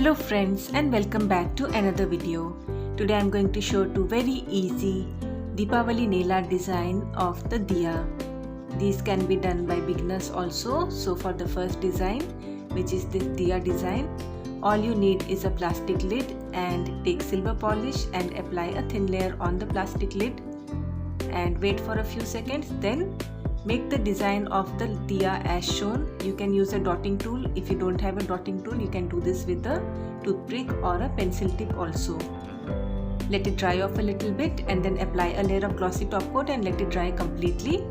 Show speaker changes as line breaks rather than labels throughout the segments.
Hello friends and welcome back to another video. Today I am going to show two very easy Deepawali nail art design of the Diya. These can be done by beginners also. So for the first design, which is this Diya design, all you need is a plastic lid and take silver polish and apply a thin layer on the plastic lid and wait for a few seconds. Then make the design of the Diya as shown. You can use a dotting tool. If you don't have a dotting tool, you can do this with a toothpick or a pencil tip also. Let it dry off a little bit and then apply a layer of glossy top coat and let it dry completely.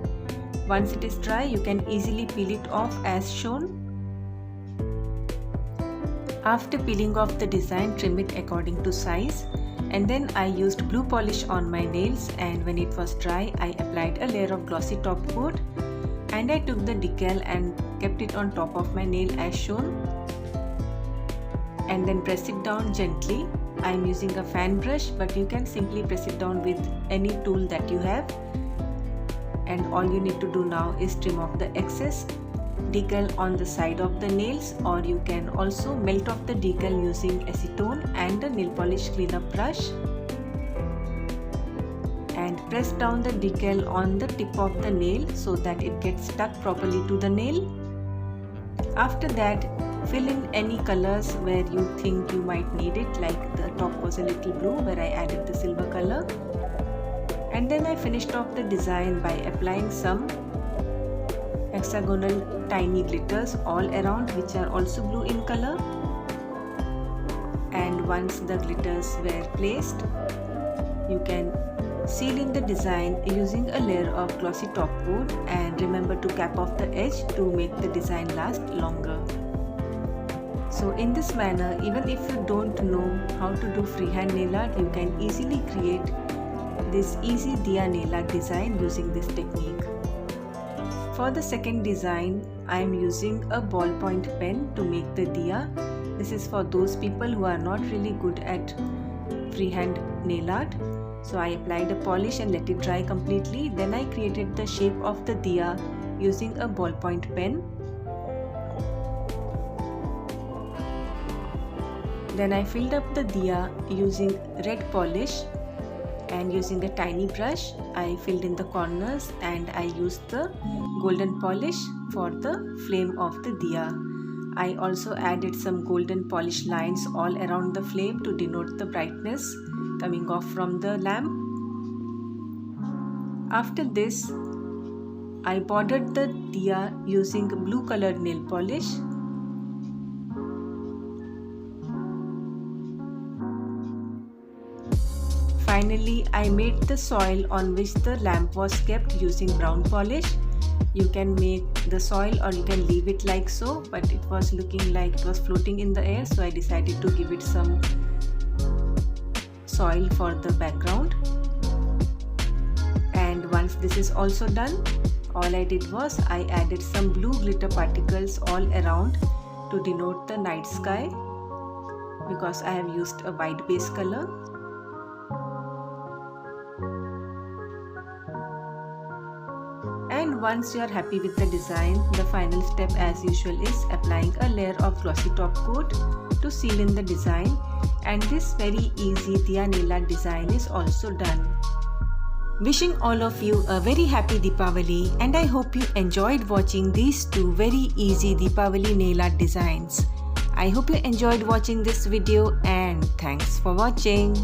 Once it is dry, you can easily peel it off as shown. After peeling off the design, trim it according to size. And then I used blue polish on my nails, and when it was dry I applied a layer of glossy top coat and I took the decal and kept it on top of my nail as shown and then press it down gently. I am using a fan brush, but you can simply press it down with any tool that you have, and all you need to do now is trim off the excess decal on the side of the nails, or you can also melt off the decal using acetone and a nail polish cleanup brush and press down the decal on the tip of the nail so that it gets stuck properly to the nail. After that, fill in any colors where you think you might need it, like the top was a little blue where I added the silver color, and then I finished off the design by applying some hexagonal tiny glitters all around, which are also blue in color. And once the glitters were placed, you can seal in the design using a layer of glossy top coat, and remember to cap off the edge to make the design last longer. So in this manner, even if you don't know how to do freehand nail art, you can easily create this easy Diya nail art design using this technique. For the second design, I am using a ballpoint pen to make the Diya. This is for those people who are not really good at freehand nail art. So I applied a polish and let it dry completely. Then I created the shape of the Diya using a ballpoint pen. Then I filled up the Diya using red polish, and using a tiny brush I filled in the corners and I used the golden polish for the flame of the Diya. I also added some golden polish lines all around the flame to denote the brightness coming off from the lamp. After this, I bordered the Diya using blue colored nail polish. Finally, I made the soil on which the lamp was kept using brown polish. You can make the soil or you can leave it like so, but it was looking like it was floating in the air, so I decided to give it some soil for the background. And once this is also done, all I did was I added some blue glitter particles all around to denote the night sky, because I have used a white base color. And once you are happy with the design, the final step as usual is applying a layer of glossy top coat to seal in the design, and this very easy Diya nail art design is also done. Wishing all of you a very happy Deepawali, and I hope you enjoyed watching these two very easy Deepawali nail art designs. I hope you enjoyed watching this video, and thanks for watching.